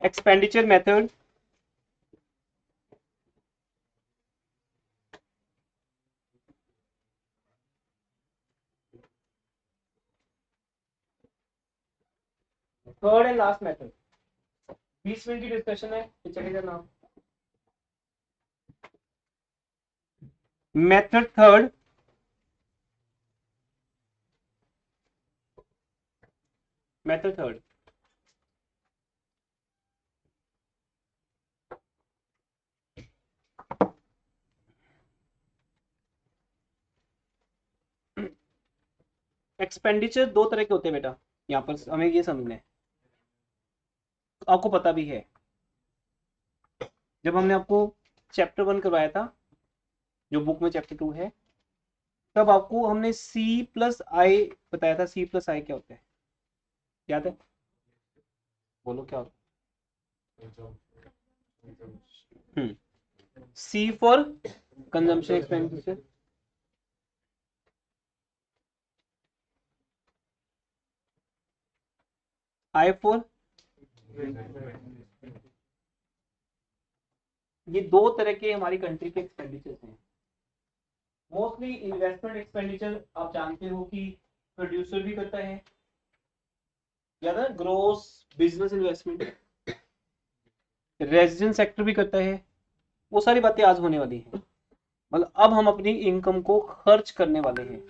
Expenditure method, third and last method, 20 minute की discussion है तो चलेगा नाम। Method third, method third, expenditure दो तरह के होते हैं बेटा, यहाँ पर हमें ये समझना है, आपको पता भी है जब हमने आपको चैप्टर 1 करवाया था, जो बुक में चैप्टर 2 है, तब आपको हमने सी प्लस आई बताया था। सी प्लस आई क्या होता है, याद है? बोलो क्या होता है? C for consumption expenditure, I for, ये दो तरह के हमारी कंट्री के एक्सपेंडिचर्स हैं। मोस्टली इन्वेस्टमेंट एक्सपेंडिचर आप जानते हो कि प्रोड्यूसर भी करता है, याद है? Gross business investment, resident sector भी करता है। वो सारी बातें आज होने वाली हैं। मतलब अब हम अपनी इनकम को खर्च करने वाले हैं।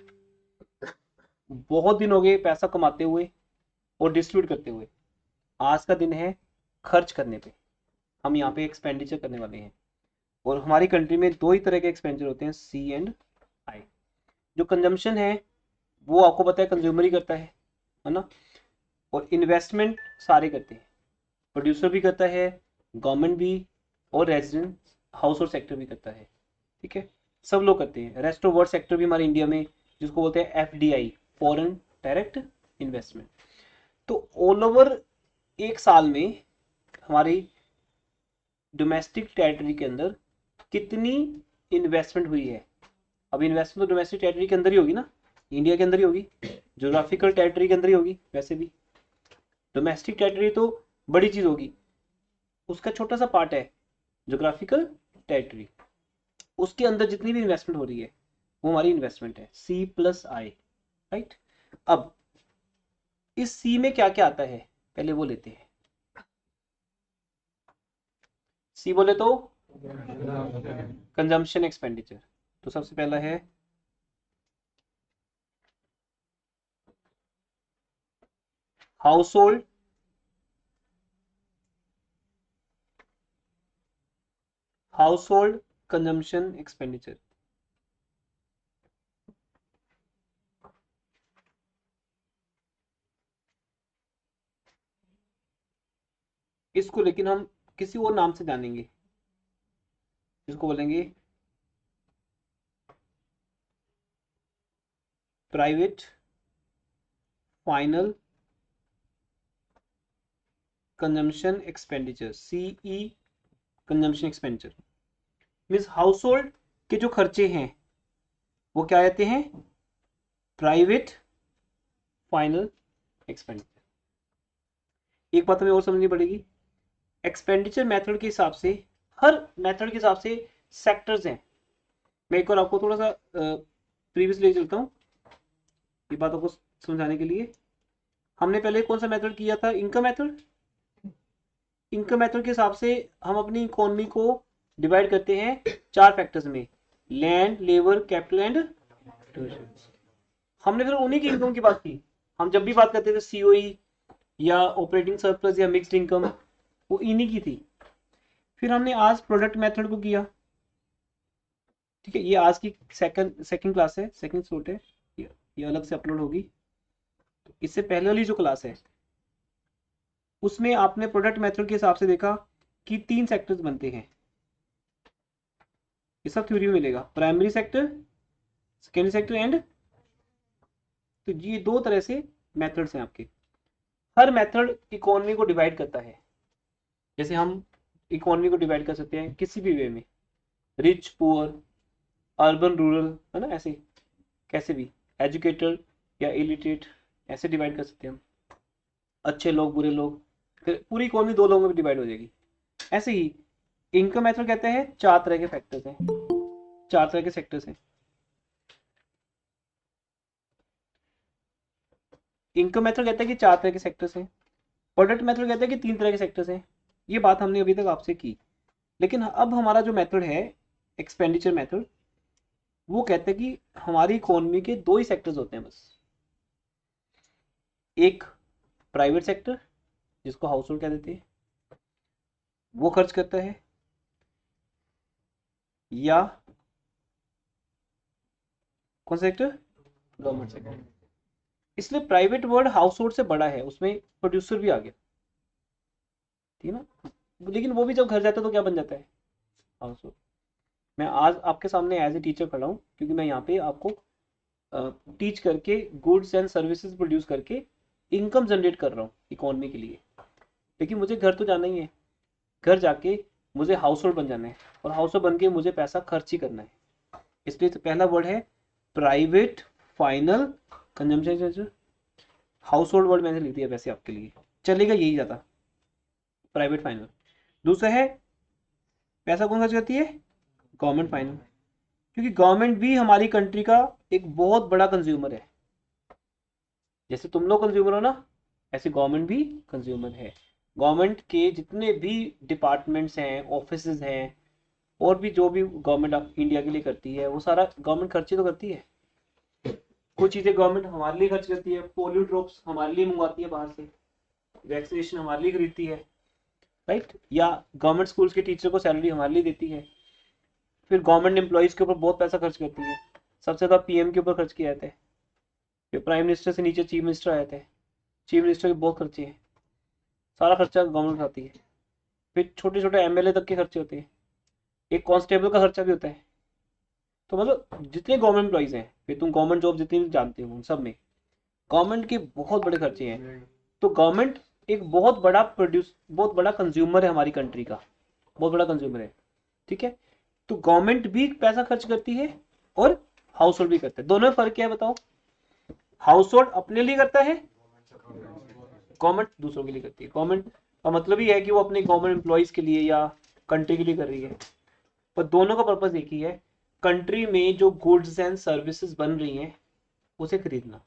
बहुत दिन हो गए पैसा कमाते हुए और डिस्ट्रीब्यूट करते हुए, आज का दिन है खर्च करने पे। हम यहाँ पे एक्सपेंडिचर करने वाले हैं। और हमारी कंट्री में दो ही तरह के एक्सपेंडिचर होते हैं, सी एंड आई। जो कंजम्पशन है वो आपको पता है कंज्यूमर ही करता है ना? और इन्वेस्टमेंट सारे करते हैं, प्रोड्यूसर भी करता है, गवर्नमेंट भी, और रेजिडेंट हाउस होल्ड सेक्टर भी करता है। ठीक है, सब लोग करते हैं। रेस्ट ऑफ वर्ल्ड सेक्टर भी हमारे इंडिया में, जिसको बोलते हैं एफडीआई, फॉरेन डायरेक्ट इन्वेस्टमेंट। तो ऑल ओवर एक साल में हमारी डोमेस्टिक टेरिटरी के अंदर कितनी इन्वेस्टमेंट हुई है? अब इन्वेस्टमेंट तो डोमेस्टिक टेरिटरी के अंदर ही होगी ना, इंडिया के अंदर ही होगी, ज्योग्राफिकल टेरिटरी के अंदर ही होगी। वैसे भी डोमेस्टिक टेरिटरी तो बड़ी चीज होगी, उसका छोटा सा पार्ट है ज्योग्राफिकल टेरिटरी। उसके अंदर जितनी भी इन्वेस्टमेंट हो रही है वो हमारी इन्वेस्टमेंट है, सी प्लस आई, राइट? अब इस सी में क्या क्या आता है पहले वो लेते हैं। सी बोले तो कंजम्पशन एक्सपेंडिचर। तो सबसे पहला है हाउस होल्ड कंजम्पशन एक्सपेंडिचर। इसको लेकिन हम किसी और नाम से जानेंगे, इसको बोलेंगे private final consumption expenditure, CE consumption expenditure. Means household के जो खर्चे हैं वो क्या आते हैं? Private final expenditure. एक बात हमें और समझनी पड़ेगी, एक्सपेंडिचर मेथड के हिसाब से, हर मेथड के हिसाब से सेक्टर्स हैं। मैं एक और आपको थोड़ा सा प्रीवियस ले चलता हूँ ये बातों को समझाने के लिए। हमने पहले कौन सा मेथड किया था? Income method. इनकम मेथड के हिसाब से हम अपनी इकोनॉमी को डिवाइड करते हैं चार फैक्टर्स में, लैंड, लेबर, कैपिटल एंड। हमने फिर उन्हीं की इनकम की बात की। हम जब भी बात करते थे सीओई या ऑपरेटिंग सरप्लस या मिक्स्ड इनकम, वो इन्हीं की थी। फिर हमने आज प्रोडक्ट मेथड को किया। ठीक है, ये आज की सेकंड क्लास है, सेकंड स्लॉट है, ये अलग से अपलोड होगी। तो इससे पहले वाली जो क्लास है उसमें आपने प्रोडक्ट मेथड के हिसाब से देखा कि तीन सेक्टर्स बनते हैं। ये सब थ्योरी में मिलेगा, primary sector, secondary sector and. तो ये दो तरह से मेथड्स हैं आपके। हर मेथड इकोनॉमी को डिवाइड करता है। जैसे हम इकोनॉमी को डिवाइड कर सकते हैं किसी भी वे में, रिच पुअर, अर्बन रूरल, है ना? ऐसे कैसे भी, एजुकेटेड या इलिटरेट, ऐसे डिवाइड कर सकते हैं हम, अच्छे लोग बुरे लोग, फिर पूरी इकोनॉमी दो लोगों में डिवाइड हो जाएगी। ऐसे ही इनकम मेथड कहते हैं चार तरह के फैक्टर्स हैं, चार तरह के सेक्टर्स हैं। इनकम मेथड कहते हैं कि चार तरह के सेक्टर्स हैं। प्रोडक्ट मेथड कहते हैं कि तीन तरह के सेक्टर्स हैं। ये बात हमने अभी तक आपसे की। लेकिन अब हमारा जो मेथड है एक्सपेंडिचर मेथड, वो कहते हैं कि हमारी इकोनॉमी के दो ही सेक्टर्स होते हैं बस। एक प्राइवेट सेक्टर जिसको हाउस होल्ड कह देते हैं, वो खर्च करता है, या कौन सा सेक्टर, गवर्नमेंट सेक्टर। इसलिए प्राइवेट वर्ड हाउस होल्ड से बड़ा है, उसमें प्रोड्यूसर भी आ गया, ठीक है ना। लेकिन वो भी जब घर जाता है तो क्या बन जाता है, हाउस होल्ड। मैं आज आपके सामने एज ए टीचर खड़ा हूँ क्योंकि मैं यहाँ पे आपको टीच करके गुड्स एंड सर्विसेज प्रोड्यूस करके इनकम जनरेट कर रहा हूँ इकोनॉमी के लिए। लेकिन मुझे घर तो जाना ही है, घर जाके मुझे हाउस होल्ड बन जाना है, और हाउस होल्ड बन के मुझे पैसा खर्च ही करना है। इसलिए तो पहला वर्ड है private final consumption. House hold word मैंने लिख दिया वैसे आपके लिए, चलेगा यही ज़्यादा, प्राइवेट फाइनल। दूसरा है पैसा कौन खर्च करती है, गवर्नमेंट फाइनल, क्योंकि गवर्नमेंट भी हमारी कंट्री का एक बहुत बड़ा कंज्यूमर है। जैसे तुम लोग कंज्यूमर हो ना, ऐसे गवर्नमेंट भी कंज्यूमर है। गवर्नमेंट के जितने भी डिपार्टमेंट्स हैं, ऑफिसेज हैं, और भी जो भी गवर्नमेंट इंडिया के लिए करती है वो सारा गवर्नमेंट खर्च ही तो करती है। कुछ चीज़ें गवर्नमेंट हमारे लिए खर्च करती है, पोलियो ड्रॉप्स हमारे लिए मंगवाती है बाहर से, वैक्सीनेशन हमारे लिए खरीदती है, राइट। या गवर्नमेंट स्कूल्स के टीचर को सैलरी हमारे लिए देती है। फिर गवर्नमेंट एम्प्लॉयज के ऊपर बहुत पैसा खर्च करती है। सबसे ज़्यादा पीएम के ऊपर खर्च किया जाता है, फिर प्राइम मिनिस्टर से नीचे चीफ मिनिस्टर आए थे, चीफ मिनिस्टर के बहुत खर्चे हैं, सारा खर्चा गवर्नमेंट उठाती है। फिर छोटे छोटे एमएलए तक के खर्चे होते हैं, एक कांस्टेबल का खर्चा भी होता है। तो मतलब जितने गवर्नमेंट एम्प्लॉइज हैं, फिर तुम गवर्नमेंट जॉब जितनी भी जानते हो उन सब में गवर्नमेंट के बहुत बड़े खर्चे हैं। तो गवर्नमेंट एक बहुत बड़ा कंज्यूमर है हमारी कंट्री का, बहुत बड़ा कंज्यूमर है, ठीक है। तो गवर्नमेंट भी पैसा खर्च करती है और हाउस होल्ड भी करता है। दोनों में फर्क क्या है बताओ, हाउस होल्ड अपने लिए करता है, गवर्नमेंट दूसरों के लिए करती है। गवर्नमेंट का मतलब ही है कि वो अपने गवर्नमेंट एम्प्लॉइज के लिए या कंट्री के लिए कर रही है, पर दोनों का पर्पज एक ही है, कंट्री में जो गुड्स एंड सर्विसेज बन रही हैं उसे खरीदना।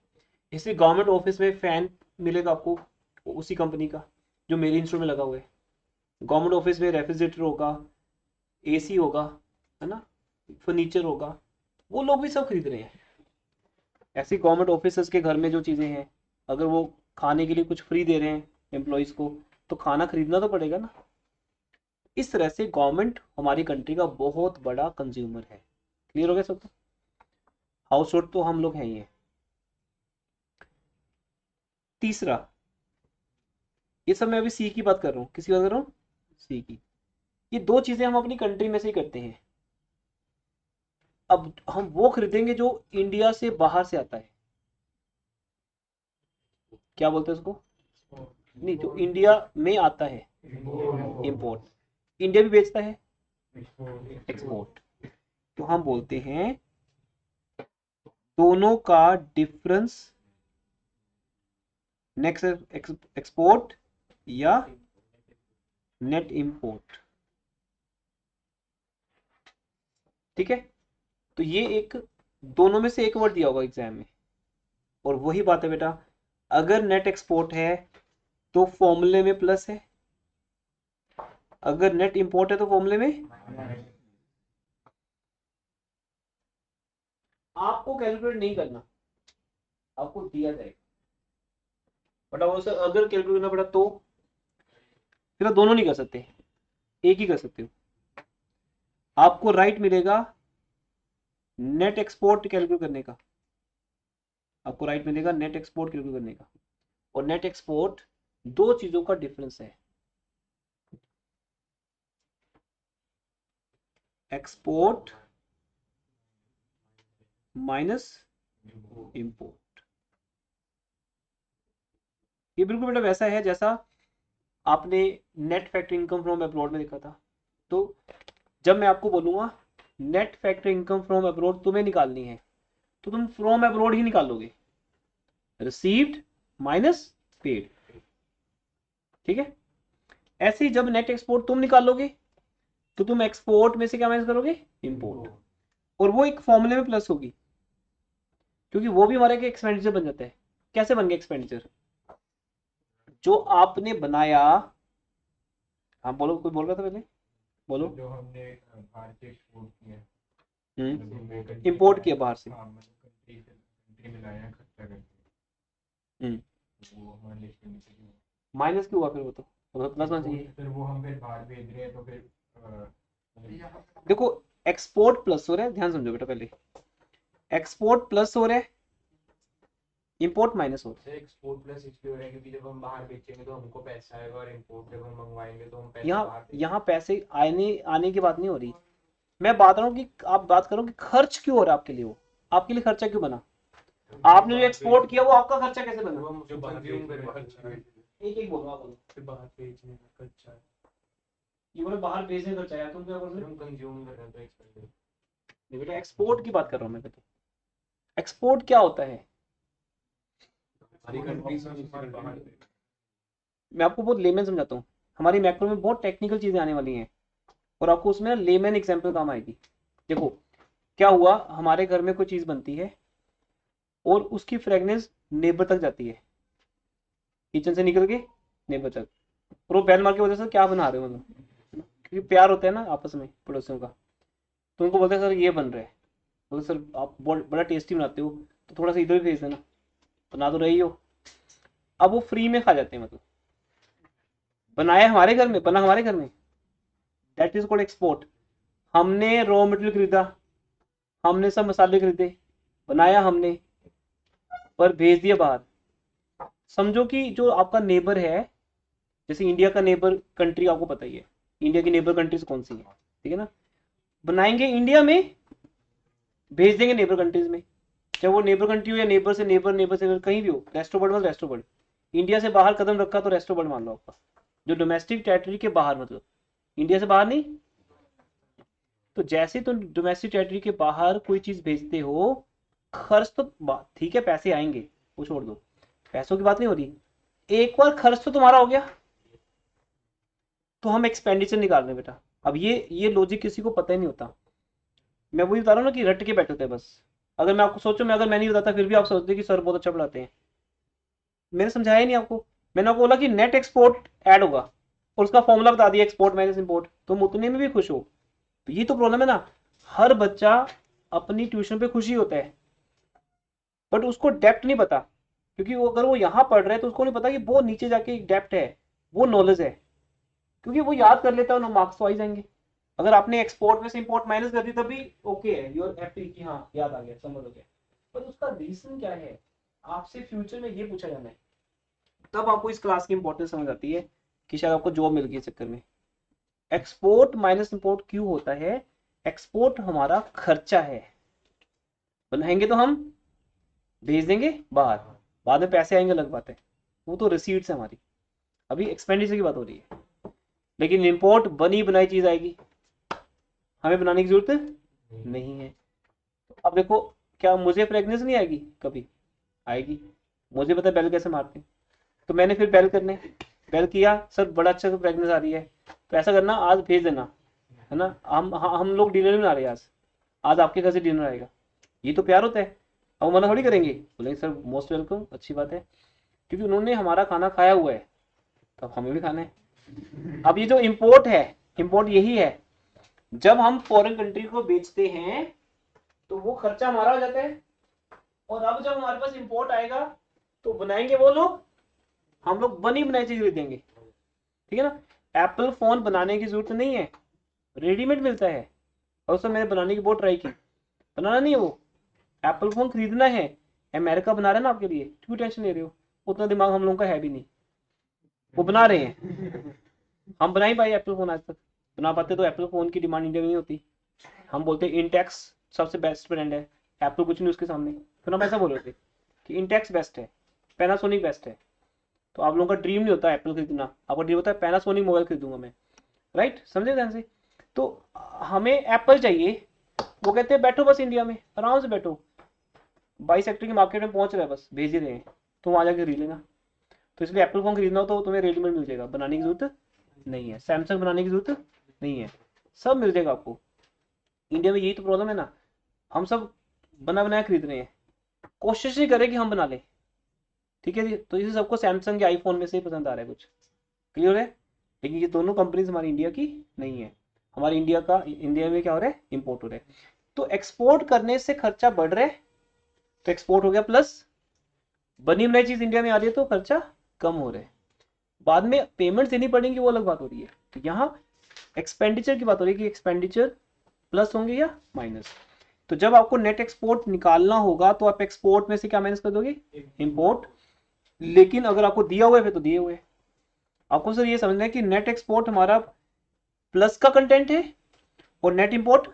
इसलिए गवर्नमेंट ऑफिस में फैन मिलेगा आपको उसी कंपनी का जो मेरे इंस्टीट्यूट में लगा हुआ है। गवर्नमेंट ऑफिस में रेफ्रिजरेटर होगा, एसी होगा, है ना, फर्नीचर होगा, वो लोग भी सब खरीद रहे हैं। ऐसे गवर्नमेंट ऑफिसर्स के घर में जो चीज़ें हैं, अगर वो खाने के लिए कुछ फ्री दे रहे हैं एम्प्लॉयज़ को, तो खाना खरीदना तो पड़ेगा ना। इस तरह से गवर्नमेंट हमारी कंट्री का बहुत बड़ा कंज्यूमर है। क्लियर हो गया सब? हाउस होल्ड तो हम लोग हैं ही हैं। तीसरा, ये सब मैं अभी सी की बात कर रहा हूँ, किसकी बात कर रहा हूँ, सी की। ये दो चीजें हम अपनी कंट्री में से ही करते हैं। अब हम वो खरीदेंगे जो इंडिया से बाहर से आता है, क्या बोलते हैं उसको, नहीं, जो इंडिया में आता है, इंपोर्ट। इंडिया भी बेचता है, एक्सपोर्ट। तो हम बोलते हैं दोनों का डिफरेंस नेक्स्ट एक्सपोर्ट या नेट इंपोर्ट, ठीक है। तो ये एक दोनों में से एक वर्ड दिया होगा एग्जाम में, और वही बात है बेटा, अगर नेट एक्सपोर्ट है तो फॉर्मूले में प्लस है, अगर नेट इंपोर्ट है तो फॉर्मूले में। आपको कैलकुलेट नहीं करना, आपको दिया जाएगा, बट वो सर अगर कैलकुलेट करना पड़ा तो फिर आप दोनों नहीं कर सकते, एक ही कर सकते हो। आपको राइट मिलेगा नेट एक्सपोर्ट कैलकुलेट करने का, आपको राइट मिलेगा नेट एक्सपोर्ट कैलकुलेट करने का। और नेट एक्सपोर्ट दो चीजों का डिफरेंस है, एक्सपोर्ट माइनस इंपोर्ट। ये बिल्कुल बेटा वैसा है जैसा आपने net factor income from abroad में देखा था। तो जब मैं आपको बोलूंगा net factor income from abroad तुम्हें निकालनी है, तो तुम फ्रॉम अब्रॉड ही निकालोगे, रिसीव्ड माइनस पेड, ठीक है। ऐसे ही जब नेट एक्सपोर्ट तुम निकालोगे तो तुम एक्सपोर्ट में से क्या माइनस करोगे, इंपोर्ट, और वो एक फॉर्मूले में प्लस होगी, क्योंकि वो भी हमारे एक एक्सपेंडिचर बन जाता है। कैसे बन गया एक्सपेंडिचर, जो आपने बनाया, हाँ बोलो, कोई बोल रहा था पहले, बोलो। जो हमने बाहर से एक्सपोर्ट किया, इंपोर्ट किया बाहर से, कंट्री में लाया खर्चा करके, वो हमारे लिए एक्सपेंडिचर हुआ। माइनस क्यों हुआ फिर, वो तो प्लस होना चाहिए। फिर वो हम फिर बाहर भेज रहे हैं तो फिर देखो एक्सपोर्ट प्लस हो रहा है, ध्यान समझो बेटा, पहले एक्सपोर्ट प्लस हो रहा है, इंपोर्ट माइनस हो रहा है। एक्सपोर्ट प्लस इसलिए हो रहा है क्योंकि जब हम बाहर बेचेंगे तो हमको पैसा आएगा, और इंपोर्ट जब हम मंगवाएंगे तो हम पैसा बाहर यहाँ पैसे आने आने की बात नहीं हो रही, मैं बात रहा हूँ कि आप बात करो कि खर्च क्यों हो रहा है आपके लिए, वो आपके लिए खर्चा क्यों बना, आपने जो एक्सपोर्ट किया वो आपका खर्चा कैसे बना। एक एक बोलो, आप बोलो। बाहर बेचने का खर्चा है, ये बोले बाहर भेजने का खर्चा है, तुम क्या बोल रहे हो, हम कंज्यूम कर रहे हैं तो एक्सपेंडिचर। बेटा एक्सपोर्ट की बात कर रहा हूँ मैं, तो एक्सपोर्ट क्या होता है, मैं आपको बहुत लेमन समझाता हूँ, हमारी मैक्रो में बहुत टेक्निकल चीजें आने वाली हैं, और आपको उसमें लेमन एग्जाम्पल काम आएगी। देखो क्या हुआ, हमारे घर में कोई चीज बनती है और उसकी फ्रेगनेंस नेबर तक जाती है, किचन से निकल के नेबर तक, और वो बैल मार के वजह से क्या बना रहे हो, मतलब क्योंकि प्यार होता है ना आपस में पड़ोसियों का, तो उनको बोलते हैं सर ये बन रहा है, बोलते सर आप बड़ा टेस्टी बनाते हो, तो थोड़ा सा इधर भी भेज देना, बना तो रही हो। अब वो फ्री में खा जाते हैं, मतलब बनाया हमारे घर में, बना हमारे घर में, दैट इज कॉल्ड एक्सपोर्ट। हमने रॉ मटेरियल खरीदा, हमने सब मसाले खरीदे, बनाया हमने, पर भेज दिया बाहर। समझो कि जो आपका नेबर है, जैसे इंडिया का नेबर कंट्री आपको पता ही है, इंडिया की नेबर कंट्रीज कौन सी है, ठीक है ना, बनाएंगे इंडिया में, भेज देंगे नेबर कंट्रीज में, चाहे वो नेबर कंट्री हो या नेबर से नेबर, नेबर से कहीं भी हो, रेस्टो वर्ल्ड, मतलब रेस्टो वर्ल्ड, इंडिया से बाहर कदम रखा तो रेस्टो वर्ल्ड मान लो आपका, जो डोमेस्टिक टेरिटरी के बाहर, मतलब इंडिया से बाहर नहीं। तो जैसे तुम डोमेस्टिक टेरिटरी के बाहर कोई चीज भेजते हो, खर्च तो ठीक है, पैसे आएंगे, वो छोड़ दो, पैसों की बात नहीं हो रही, एक बार खर्च तो तुम्हारा हो गया, तो हम एक्सपेंडिचर निकाल रहे हैं बेटा। अब ये लॉजिक किसी को पता ही नहीं होता, मैं वही बता रहा हूँ ना कि रट के बैठे होते हैं बस। अगर मैं आपको सोचो, मैं अगर मैं नहीं बताता फिर भी आप सोचते कि सर बहुत अच्छा पढ़ाते हैं, मैंने समझाया ही नहीं आपको। मैंने आपको बोला कि नेट एक्सपोर्ट ऐड होगा और उसका फॉर्मूला बता दिया, एक्सपोर्ट माइनस इंपोर्ट, तुम उतने में भी खुश हो। तो ये तो प्रॉब्लम है ना, हर बच्चा अपनी ट्यूशन पे खुशी होता है, बट उसको डेप्थ नहीं पता, क्योंकि वो अगर वो यहाँ पढ़ रहे है तो उसको नहीं पता कि वो नीचे जाके एक डेप्थ है, वो नॉलेज है, क्योंकि वो याद कर लेता है ना, मार्क्स तो आ ही जाएंगे। अगर आपने एक्सपोर्ट में से इंपोर्ट माइनस कर दी तब भी ओके है, यूर हैप्पी कि हाँ याद आ गया, समझ हो गया, पर उसका रीजन क्या है, आपसे फ्यूचर में ये पूछा जाना है, तब आपको इस क्लास की इंपॉर्टेंस समझ आती है कि शायद आपको जॉब मिल गई इस चक्कर में। एक्सपोर्ट माइनस इंपोर्ट क्यों होता है, एक्सपोर्ट हमारा खर्चा है, बनाएंगे तो हम भेज देंगे बाहर, बाद में पैसे आएंगे अलग बात है, वो तो रिसीट्स है हमारी, अभी एक्सपेंडिचर की बात हो रही है। लेकिन इंपोर्ट बनी बनाई चीज आएगी, हमें बनाने की जरूरत नहीं है। अब देखो, क्या मुझे फ्रेगनेंस नहीं आएगी, कभी आएगी, मुझे पता है बेल कैसे मारते हैं, तो मैंने फिर बेल करने, बेल किया, सर बड़ा अच्छा फ्रेगनेंस आ रही है, तो ऐसा करना आज भेज देना, है ना, हम लोग डिनर में आ रहे हैं आज, आज आपके घर से डिनर आएगा, ये तो प्यार होता है। अब मना थोड़ी करेंगे, बोलेंगे सर मोस्ट वेलकम, अच्छी बात है, क्योंकि उन्होंने हमारा खाना खाया हुआ है, तब हमें भी खाना है। अब ये जो इम्पोर्ट है, इम्पोर्ट यही है, जब हम फॉरेन कंट्री को बेचते हैं तो वो खर्चा हमारा हो जाता है, और अब जब हमारे पास इंपोर्ट आएगा तो बनाएंगे वो लोग, हम लोग बनी बनाई चीज खरीदेंगे, ठीक है ना। एप्पल फोन बनाने की जरूरत नहीं है, रेडीमेड मिलता है, और उसमें मैंने बनाने की बहुत ट्राई की, बनाना नहीं है वो, एप्पल फोन खरीदना है, अमेरिका बना रहा है ना आपके लिए, क्यों टेंशन ले रहे हो, उतना दिमाग हम लोगों का है भी नहीं, वो बना रहे हैं, हम बना ही पाए एप्पल फोन आज तक, बना पाते तो एप्पल फोन की डिमांड इंडिया में नहीं होती। हम बोलते इंटेक्स सबसे बेस्ट ब्रांड है, एप्पल कुछ नहीं उसके सामने, फिर हम ऐसा बोल रहे थे कि इंटेक्स बेस्ट है, पैनासोनिक बेस्ट है, तो आप लोगों का ड्रीम नहीं होता एप्पल खरीदना, आपका ड्रीम होता है पैनासोनिक मोबाइल खरीदूंगा मैं, राइट, समझे ध्यान से। तो हमें एप्पल चाहिए, वो कहते हैं बैठो बस इंडिया में आराम से बैठो, 22 सेक्टर की मार्केट में पहुंच रहा है, बस भेज ही रहे हैं, तुम आ जाके खरीद लेना। तो इसलिए एप्पल फोन खरीदना हो तो तुम्हें रेडीमेड मिल जाएगा, बनाने की जरूरत नहीं है, सैमसंग बनाने की जरूरत नहीं है, सब मिल जाएगा आपको। इंडिया में यही तो प्रॉब्लम है ना, हम सब बना बनाया खरीद रहे हैं, कोशिश नहीं करें कि हम बना लें। ठीक है जी, तो इसे सबको सैमसंग के आईफोन में से ही पसंद आ रहा है कुछ, क्लियर है। लेकिन ये दोनों कंपनीज हमारी इंडिया की नहीं है, हमारी इंडिया में क्या हो रहा है, इंपोर्ट हो रहा है। तो एक्सपोर्ट करने से खर्चा बढ़ रहा है, तो एक्सपोर्ट हो गया प्लस, बनी बनाई चीज इंडिया में आ रही है तो खर्चा कम हो रहा है। बाद में पेमेंट देनी पड़ेंगी वो अलग बात हो रही है। तो यहाँ एक्सपेंडिचर की बात हो रही है कि एक्सपेंडिचर प्लस होंगे या माइनस। तो जब आपको नेट एक्सपोर्ट निकालना होगा तो आप एक्सपोर्ट में से क्या माइनस कर दोगे, इंपोर्ट। लेकिन अगर आपको दिया हुआ है फिर तो दिए हुए, आपको सर ये समझना है कि नेट एक्सपोर्ट हमारा प्लस का कंटेंट है और नेट इंपोर्ट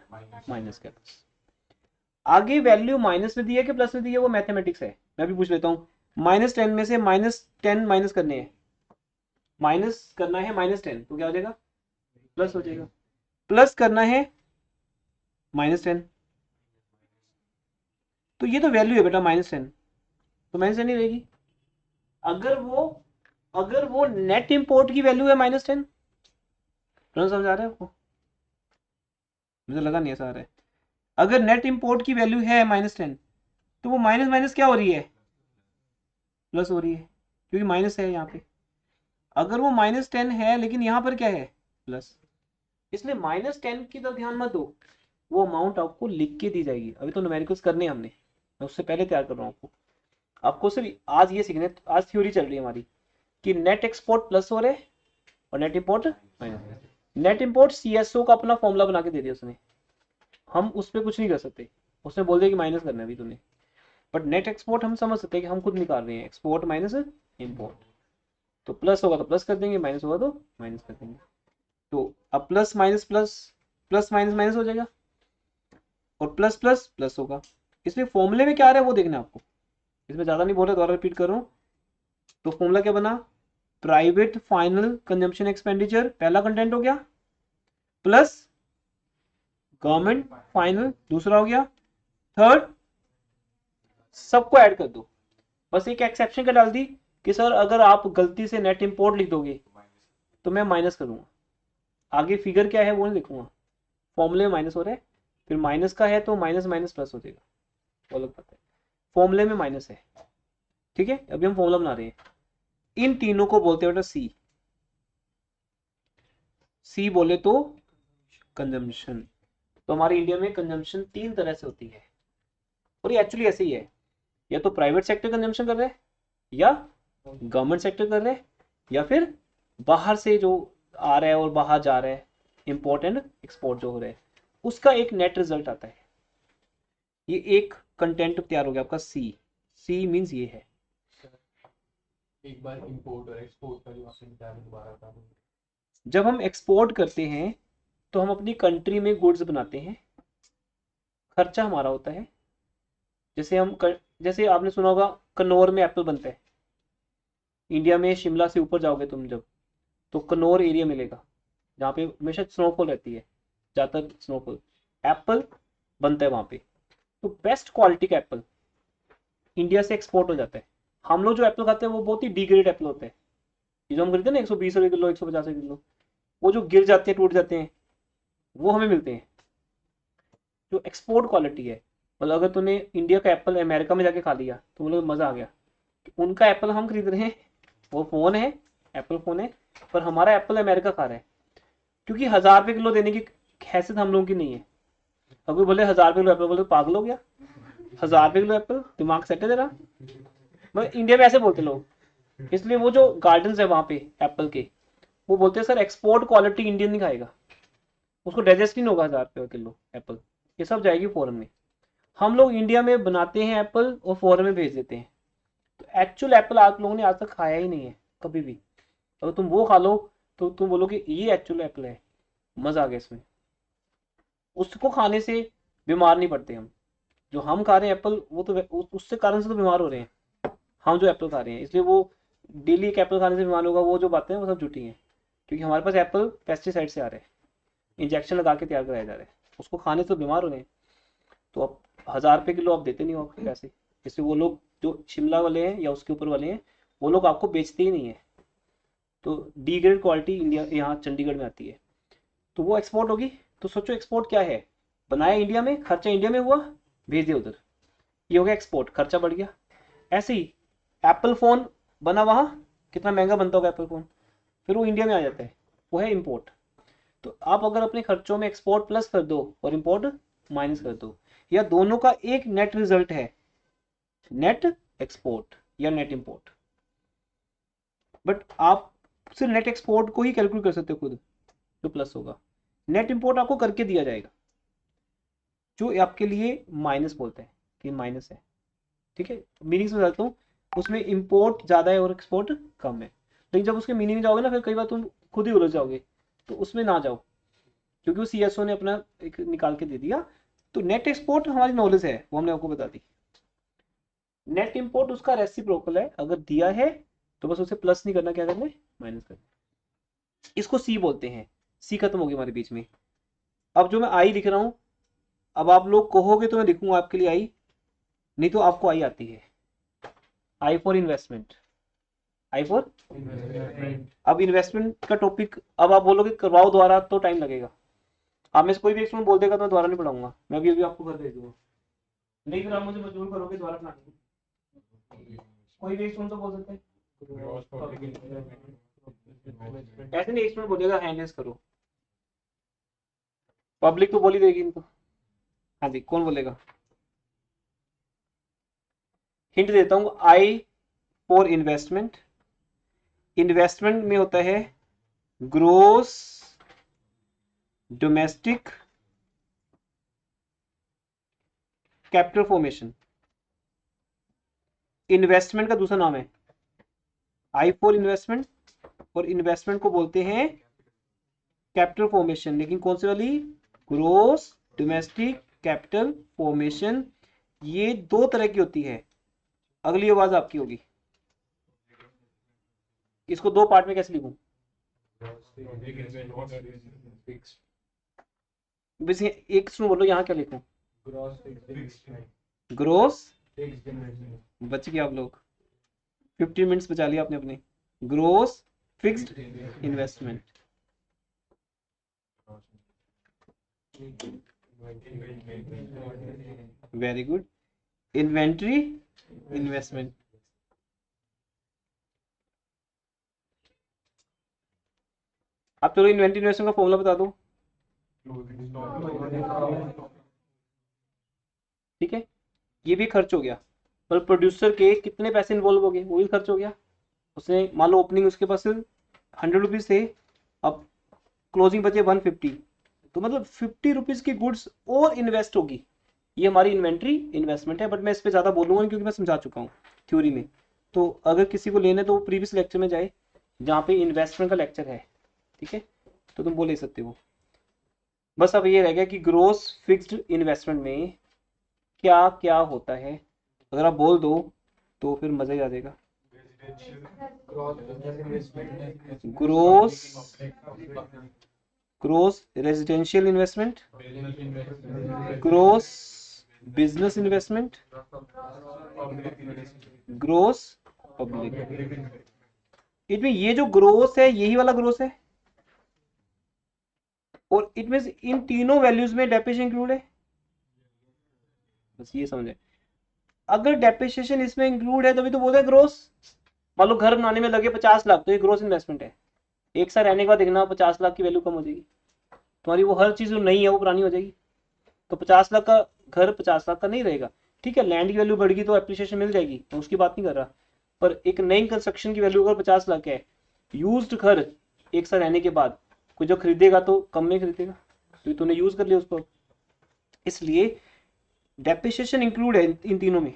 माइनस का। आगे वैल्यू माइनस में दी है कि प्लस में दी है वो मैथमेटिक्स है, मैं भी पूछ लेता हूँ। -10 में से -10 माइनस करने हैं, माइनस करना है -10 तो क्या हो जाएगा, प्लस हो जाएगा। प्लस करना है -10, तो ये तो वैल्यू है बेटा -10, तो -10 ही रहेगी। अगर वो नेट इंपोर्ट की वैल्यू है -10, समझ आ रहा है आपको, मुझे लगा नहीं ऐसा आ रहा है। अगर नेट इंपोर्ट की वैल्यू है -10 तो वो माइनस माइनस क्या हो रही है, प्लस हो रही है, क्योंकि माइनस है यहाँ पे। अगर वो -10 है लेकिन यहाँ पर क्या है, प्लस, इसलिए -10 की तरफ ध्यान मत दो, वो अमाउंट आपको लिख के दी जाएगी। अभी तो न्यूमेरिकल्स करने हैं हमने, मैं उससे पहले तैयार कर रहा हूँ आपको सिर्फ आज ये सीखने, आज थ्योरी चल रही है हमारी कि नेट एक्सपोर्ट प्लस हो रहे हैं और net import minus. Net import CSO का अपना फॉर्मूला बना के दे दिया उसने, हम उस पर कुछ नहीं कर सकते, उसने बोल दिया कि माइनस करना है अभी तूने। बट नेट एक्सपोर्ट हम समझ सकते हैं कि हम खुद निकाल रहे हैं, एक्सपोर्ट माइनस इंपोर्ट। तो प्लस होगा तो प्लस कर देंगे, माइनस होगा तो माइनस कर देंगे। तो अब plus minus plus, plus minus minus हो जाएगा और प्लस प्लस प्लस होगा। इसमें फॉर्मूले में क्या आ रहा है वो देखना है आपको, इसमें ज्यादा नहीं बोल रहा, दोबारा रिपीट कर रहा हूँ। तो फॉर्मूला क्या बना, प्राइवेट फाइनल कंजम्पशन एक्सपेंडिचर पहला कंटेंट हो गया, प्लस गवर्नमेंट फाइनल दूसरा हो गया, थर्ड सबको ऐड कर दो। बस एक एक्सेप्शन का डाल दी कि सर अगर आप गलती से नेट इंपोर्ट लिख दोगे तो मैं माइनस करूंगा, आगे फिगर क्या है वो नहीं लिखूंगा, फॉर्मूले में माइनस हो रहा है, फिर माइनस का है तो माइनस माइनस प्लस हो जाएगा, वो अलग बात है, फॉर्मूले में माइनस है। ठीक है, अभी हम फॉर्मूला बना रहे हैं, इन तीनों को बोलते हैं बेटा सी। सी बोले तो कंजम्पशन। तो हमारे इंडिया में कंजम्पशन 3 तरह से होती है, और ये एक्चुअली ऐसे ही है, या तो प्राइवेट सेक्टर कंजम्पशन कर रहे हैं, या गवर्नमेंट सेक्टर कर रहे हैं, या फिर बाहर से जो आ रहा है और बाहर जा रहा है, इंपोर्ट एंड एक्सपोर्ट जो हो रहा है, उसका एक नेट रिजल्ट आता है। ये एक कंटेंट तैयार हो गया आपका सी। सी मीन्स ये है, एक बार इंपोर्ट और एक्सपोर्ट का जो आपने बताया दोबारा था। जब हम एक्सपोर्ट करते हैं तो हम अपनी कंट्री में गुड्स बनाते हैं, खर्चा हमारा होता है। जैसे आपने सुना होगा कन्नौर में एप्पल बनता है, इंडिया में शिमला से ऊपर जाओगे तुम जब, तो कन्नौर एरिया मिलेगा जहाँ पे हमेशा स्नोफॉल रहती है, ज़्यादातर स्नोफॉल, एप्पल बनता है वहाँ पे। तो बेस्ट क्वालिटी का एप्पल इंडिया से एक्सपोर्ट हो जाता है। हम लोग जो एप्पल खाते हैं वो बहुत ही डिग्रेड एप्पल होते हैं, ये जो हम खरीदते हैं ना 120 रुपये किलो 150 रुपये किलो, वो जो गिर जाते हैं टूट जाते हैं वो हमें मिलते हैं। जो एक्सपोर्ट क्वालिटी है, मतलब अगर तूने इंडिया का एप्पल अमेरिका में जाके खा लिया तो मतलब मज़ा आ गया, उनका एप्पल हम खरीद रहे हैं, वो फ़ोन है, एप्पल फ़ोन है, पर हमारा एप्पल अमेरिका खा रहा है, क्योंकि 1000 रुपये किलो देने की हैसियत हम लोगों की नहीं है। अगर बोले 1000 रुपये किलो एप्पल, बोले पागल हो गया, 1000 रुपये किलो एप्पल, दिमाग सेट है तेरा, मतलब इंडिया में ऐसे बोलते लोग। इसलिए वो जो गार्डन है वहाँ पे एप्पल के, वो बोलते हैं सर एक्सपोर्ट क्वालिटी इंडियन नहीं खाएगा, उसको डाइजेस्ट नहीं होगा 1000 रुपये किलो एप्पल, ये सब जाएगी फॉरेन में। हम लोग इंडिया में बनाते हैं एप्पल और फॉरेन में भेज देते हैं। तो एक्चुअल एप्पल आप लोगों ने आज तक खाया ही नहीं है कभी भी, अगर तुम वो खा लो तो तुम बोलोगे ये एक्चुअल एप्पल है, मजा आ गया इसमें। उसको खाने से बीमार नहीं पड़ते हम, जो हम खा रहे हैं एप्पल वो तो उससे कारण से तो बीमार हो रहे हैं हम जो एप्पल खा रहे हैं। इसलिए वो डेली एक एप्पल खाने से बीमार होगा, वो जो बातें हैं वो सब झूठी हैं, क्योंकि हमारे पास एप्पल पेस्टिसाइड से आ रहे हैं, इंजेक्शन लगा के तैयार कराया जा रहा है, उसको खाने से तो बीमार हो रहे हैं। तो अब 1000 रुपये किलो आप देते नहीं हो आपके पैसे, इसलिए वो लोग जो शिमला वाले हैं या उसके ऊपर वाले हैं वो लोग आपको बेचते ही नहीं है। तो डी ग्रेड क्वालिटी इंडिया यहाँ चंडीगढ़ में आती है, तो वो एक्सपोर्ट होगी। तो सोचो एक्सपोर्ट क्या है, बनाया इंडिया में, खर्चा इंडिया में हुआ, भेज दिया उधर, ये हो गया एक्सपोर्ट, खर्चा बढ़ गया। ऐसे ही एप्पल फोन बना वहाँ, कितना महंगा बनता होगा एप्पल फोन, फिर वो इंडिया में आ जाता है, वो है इम्पोर्ट। तो आप अगर अपने खर्चों में एक्सपोर्ट प्लस कर दो और इम्पोर्ट माइनस कर दो, या दोनों का एक नेट रिजल्ट है, नेट एक्सपोर्ट या नेट इम्पोर्ट। बट आप सिर्फ नेट एक्सपोर्ट को ही कैलकुलेट कर सकते हो खुद, जो प्लस होगा। नेट इम्पोर्ट आपको करके दिया जाएगा, जो आपके लिए माइनस बोलते हैं कि माइनस है, ठीक है। मीनिंग में बताता हूँ, उसमें इम्पोर्ट ज़्यादा है और एक्सपोर्ट कम है, लेकिन जब उसके मीनिंग में जाओगे ना, फिर कई बार तुम खुद ही उलझ जाओगे, तो उसमें ना जाओ, क्योंकि वो CSO ने अपना एक निकाल के दे दिया। तो नेट एक्सपोर्ट हमारी नॉलेज है, वो हमने आपको बता दी। नेट इम्पोर्ट उसका रेसिप्रोकल है, अगर दिया है तो बस उसे प्लस नहीं करना, क्या करना है, माइनस करना। इसको सी बोलते हैं। सी खत्म होगी हमारे बीच में। अब जो मैं आई लिख रहा हूं, अब आप लोग कहोगे तो मैं लिखूंगा आपके लिए आई, नहीं तो आपको आई आती है। I for investment, I for, अब इन्वेस्टमेंट का टॉपिक अब आप बोलोगे करवाओ द्वारा, तो टाइम लगेगा। आप में से कोई भी स्टूडेंट बोल देगा तो मैं द्वारा नहीं पढ़ाऊंगा, मैं अभी आपको घर भेज दूंगा, नहीं फिर आप मुझे मजबूर करोगे द्वारा पढ़ाने में। कोई भी स्टूडेंट तो बोल सकते हैं, ऐसे नहीं स्टूडेंट बोलेगा हैंड रेज करो, पब्लिक तो बोल ही देगी इनको। हाँ जी, कौन बोलेगा? हिंट देता हूँ, आई फॉर इन्वेस्टमेंट, इन्वेस्टमेंट में होता है gross domestic capital formation. Investment का दूसरा नाम है आई फॉर इन्वेस्टमेंट, और इन्वेस्टमेंट को बोलते हैं कैपिटल फॉर्मेशन, लेकिन कौन सी वाली? Gross domestic capital formation. ये दो तरह की होती है। अगली आवाज आपकी होगी, इसको दो पार्ट में कैसे लिखूं? बस एक सुन बोलो, यहाँ क्या लिखूं? ग्रोस, बच गया आप लोग, 15 मिनट्स बचा लिया आपने अपने। Gross fixed investment, very good. Inventory investment, अब चलो इन्वेंट्री इन्वेस्टमेंट का फॉर्मूला बता दो, ठीक है। ये भी खर्च हो गया, पर प्रोड्यूसर के कितने पैसे इन्वॉल्व हो गए, वो भी खर्च हो गया। उसने मान लो ओपनिंग उसके पास 100 रुपीज थे, अब क्लोजिंग बचे 150, तो मतलब 50 रुपीज की गुड्स और इन्वेस्ट होगी। ये हमारी इन्वेंट्री इन्वेस्टमेंट है, बट मैं इस पर ज़्यादा बोलूंगा नहीं, क्योंकि मैं समझा चुका हूँ थ्योरी में। तो अगर किसी को लेना है तो वो प्रीवियस लेक्चर में जाए, जहाँ पे इन्वेस्टमेंट का लेक्चर है, ठीक है, तो तुम वो ले सकते हो। बस अब ये रह गया कि ग्रोस फिक्स्ड इन्वेस्टमेंट में क्या क्या होता है, अगर आप बोल दो तो फिर मजा ही आ जाएगा। Gross, gross residential investment, gross business investment, gross public. इनमें ये जो ग्रोस है यही वाला ग्रोस है, और इट मींस इन तीनों वैल्यूज में डेप्रिसिएशन इंक्लूड है, बस ये समझे। अगर डेप्रिसिएशन इसमें इंक्लूड है तभी तो बोलते हैं ग्रोस। मान लो घर बनाने में लगे 50 लाख, तो ये ग्रोस इन्वेस्टमेंट है। एक साल रहने के बाद देखना 50 लाख की वैल्यू कम हो जाएगी तुम्हारी, वो हर चीज जो नहीं है वो पुरानी हो जाएगी। तो 50 लाख का घर 50 लाख का नहीं रहेगा, ठीक है। लैंड की वैल्यू बढ़ गई तो एप्रिसिएशन मिल जाएगी, मैं उसकी बात नहीं कर रहा, पर एक नई कंस्ट्रक्शन की वैल्यू अगर 50 लाख है, यूज्ड घर एक साल रहने के बाद कोई जो खरीदेगा तो कम में खरीदेगा, क्योंकि तूने यूज कर लिया उसको। इसलिए डेप्रिसिएशन इंक्लूड है इन तीनों में।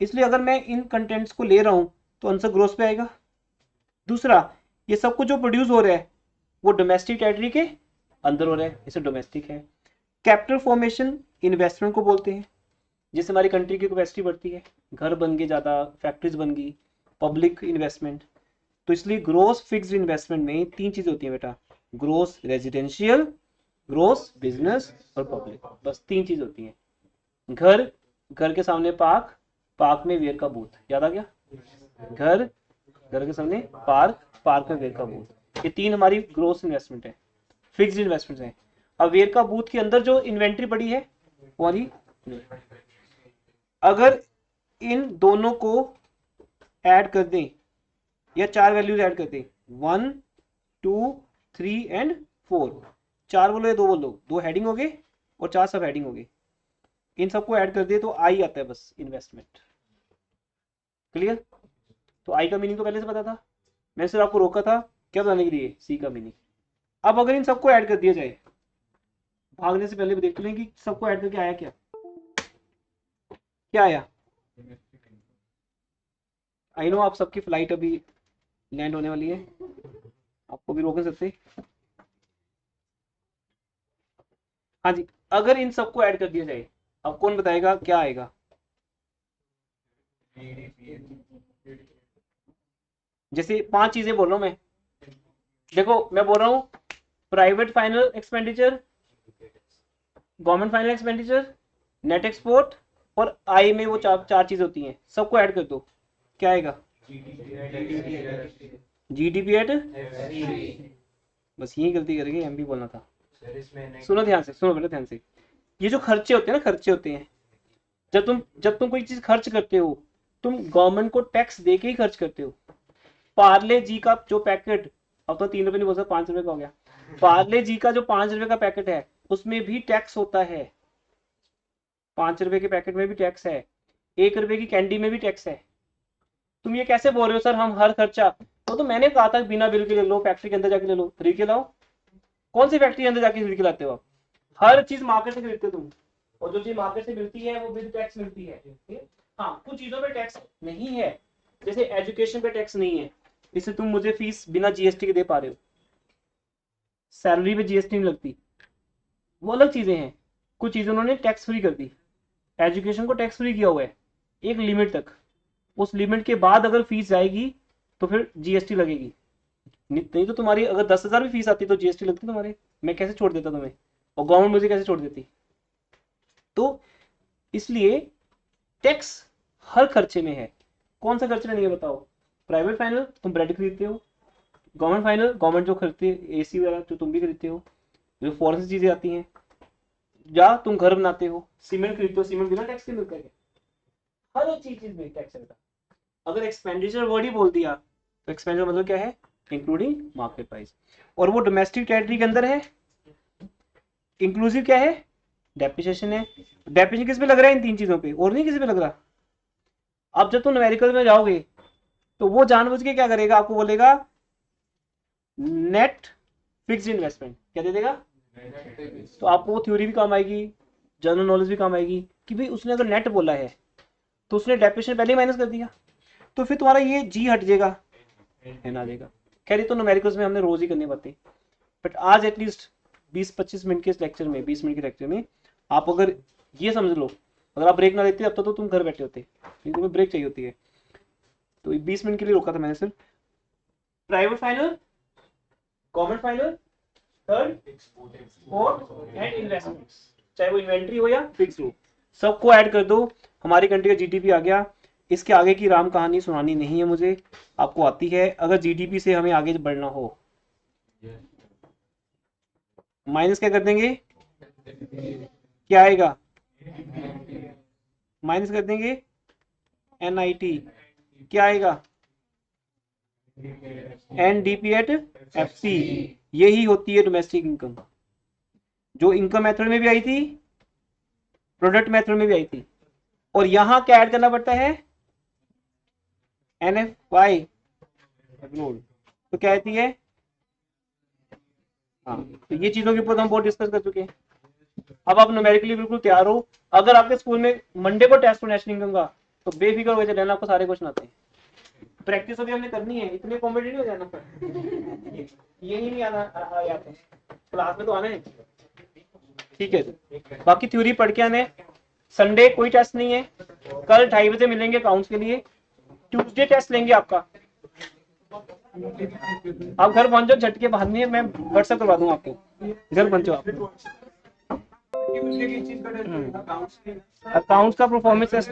इसलिए अगर मैं इन कंटेंट्स को ले रहा हूं तो आंसर ग्रोस पे आएगा। दूसरा, ये सब कुछ जो प्रोड्यूस हो रहा है वो डोमेस्टिक टेरिटरी के अंदर हो रहा है, इसे डोमेस्टिक है। कैपिटल फॉर्मेशन इन्वेस्टमेंट को बोलते हैं, जिससे हमारी कंट्री की कैपेसिटी बढ़ती है, घर बन गए ज़्यादा, फैक्ट्रीज बन गई, पब्लिक इन्वेस्टमेंट। तो इसलिए ग्रोस फिक्स्ड इन्वेस्टमेंट में तीन चीज़ें होती हैं बेटा, ग्रोस रेजिडेंशियल, ग्रोस बिजनेस और पब्लिक, बस तीन चीज़ होती हैं। घर, घर के सामने पार्क, पार्क में वेयर का बूथ, याद आ गया? घर, घर के सामने पार्क, पार्कर, वेरका बूथ, ये 3 हमारी ग्रोस इन्वेस्टमेंट है, फिक्स्ड इन्वेस्टमेंट है। अब वेरका बूथ के अंदर जो इन्वेंट्री पड़ी है वो वाली, अगर इन दोनों को ऐड कर दें या 4 वैल्यूज ऐड कर दें, 1 2 3 एंड 4, 4 बोलो या 2 बोलो, 2 हेडिंग हो गए और 4 सब हेडिंग हो गए, इन सबको ऐड कर दिए तो आई आता है बस इन्वेस्टमेंट। क्लियर? तो आई का मीनिंग तो पहले से पता था, मैंने सिर्फ आपको रोका था क्या बताने के लिए, सी का मीनिंग। अब अगर इन सबको ऐड कर दिया जाए, भागने से पहले भी देख लें कि सबको ऐड करके आया क्या, क्या आया। आई नो आप सबकी फ्लाइट अभी लैंड होने वाली है, आपको भी रोक नहीं सकते। हाँ जी, अगर इन सबको ऐड कर दिया जाए, अब कौन बताएगा क्या आएगा। जैसे 5 चीजें बोल रहा हूं मैं, देखो मैं बोल रहा हूं private final expenditure, government final expenditure, net export और आई में वो 4 चीजें होती हैं, सबको ऐड कर दो, क्या आएगा। जीडीपी एट, बस यही गलती करेंगे, एम भी बोलना था। सुनो ध्यान से, सुनो बेटा ध्यान से, ये जो खर्चे होते हैं ना, खर्चे होते हैं, जब तुम कोई चीज खर्च करते हो, तुम गवर्नमेंट को टैक्स दे के ही खर्च करते हो। पार्ले जी का जो पैकेट, अब तो 3 रुपए नहीं बोल सकता, 5 रुपए का हो गया, पार्ले जी का जो 5 रुपए का पैकेट है उसमें भी टैक्स होता है, 5 रुपए के पैकेट में भी टैक्स है, 1 रुपए की कैंडी में भी टैक्स है। तुम ये कैसे बोल रहे हो सर हम हर खर्चा, वो तो मैंने कहा था बिना बिल के ले लो, फैक्ट्री के अंदर जाके ले लो, खरीद के लाओ। कौन सी फैक्ट्री के अंदर जाके खरीद के लाते हो आप, हर चीज मार्केट से खरीदते हो तुम, और जो चीज मार्केट से मिलती है वो विद टैक्स मिलती है। हाँ कुछ चीजों पे टैक्स नहीं है, जैसे एजुकेशन पे टैक्स नहीं है, इससे तुम मुझे फीस बिना जीएसटी के दे पा रहे हो, सैलरी पे जीएसटी नहीं लगती, वो अलग चीजें हैं। कुछ चीजें उन्होंने टैक्स फ्री कर दी, एजुकेशन को टैक्स फ्री किया हुआ है एक लिमिट तक, उस लिमिट के बाद अगर फीस जाएगी तो फिर जीएसटी लगेगी, नहीं तो तुम्हारी अगर 10,000 भी फीस आती तो जीएसटी लगती तुम्हारे, मैं कैसे छोड़ देता तुम्हें, और गवर्नमेंट मुझे कैसे छोड़ देती। तो इसलिए टैक्स हर खर्चे में है। कौन सा खर्चे में नहीं है बताओ। प्राइवेट फाइनल तुम ब्रेड खरीदते हो, गवर्नमेंट फाइनल गवर्नमेंट जो खरीदती है एसी वगैरह जो तुम भी खरीदते हो, जो फॉरेन से चीजें आती हैं, या तुम घर बनाते हो, सीमेंट खरीदते हो, सीमेंट बिना टैक्स के मिलता है, हर एक चीज में टैक्स है। अगर एक्सपेंडिचर वर्ड ही बोल दिया तो एक्सपेंडिचर मतलब क्या है, इंक्लूडिंग मार्केट प्राइस, और वो डोमेस्टिक टेरिटरी के अंदर है। इंक्लूसिव क्या है, डेप्रिसिएशन है। डेप्रिसिएशन किस पे लग रहा है, इन 3 चीजों पे, और नहीं किसी पे लग रहा। अब जब तुम न्यूमेरिकल में जाओगे तो वो जानबूझ के क्या करेगा, आपको बोलेगा नेट फिक्स्ड इन्वेस्टमेंट, क्या दे देगा। तो आपको वो थ्योरी भी काम आएगी, जनरल नॉलेज भी काम आएगी कि भाई उसने अगर नेट बोला है तो उसने डेप्रिसिएशन पहले ही माइनस कर दिया, तो फिर तुम्हारा ये जी हट जाएगा, एन आ जाएगा। खैर ये तो न्यूमेरिकल्स में हमने रोज ही करनी पड़ती, बट आज एटलीस्ट 20-25 मिनट के लेक्चर में, 20 मिनट के लेक्चर में आप अगर ये समझ लो, अगर आप ब्रेक ना लेते अब तो तुम घर बैठे होते, तुम्हें ब्रेक चाहिए होती है। तो 20 मिनट के लिए रोका था मैंने सिर्फ। Private final, government final, third, fourth and investment, चाहे वो इन्वेंट्री हो या फिक्स हो, सबको ऐड कर दो, हमारी कंट्री का जीडीपी आ गया। इसके आगे की राम कहानी सुनानी नहीं है मुझे, आपको आती है। अगर जीडीपी से हमें आगे बढ़ना हो, माइनस क्या कर देंगे, क्या आएगा, माइनस कर देंगे एनआईटी, क्या आएगा एनडीपी एट एफसी। यही होती है डोमेस्टिक इनकम, जो इनकम मेथड में भी आई थी, प्रोडक्ट मेथड में भी आई थी, और यहां क्या ऐड करना पड़ता है, एनएफवाई, तो क्या आती है। हाँ तो ये चीजों के ऊपर हम बहुत डिस्कस कर चुके हैं। अब आप न्यूमेरिकली बिल्कुल तैयार हो। अगर आपके स्कूल में मंडे को टेस्ट हो नेशनल इनकम का, तो बेफिक्र हो जाना, आपको सारे क्वेश्चन आते हैं। प्रैक्टिस अभी हमने करनी है, इतने कॉम्पिटेटिव हो जाना, यही नहीं आना याद है, क्लास में तो आना है। ठीक है, बाकी थ्योरी पढ़ के आने। संडे कोई टेस्ट नहीं है, कल 2:30 बजे मिलेंगे अकाउंट्स के लिए, ट्यूसडे टेस्ट लेंगे आपका। आप घर पहुंचो, झटके बाद में मैं व्हाट्सएप करवा दूंगा आपको, घर पहुंचो आप। अकाउंट्स का परफॉर्मेंस टेस्ट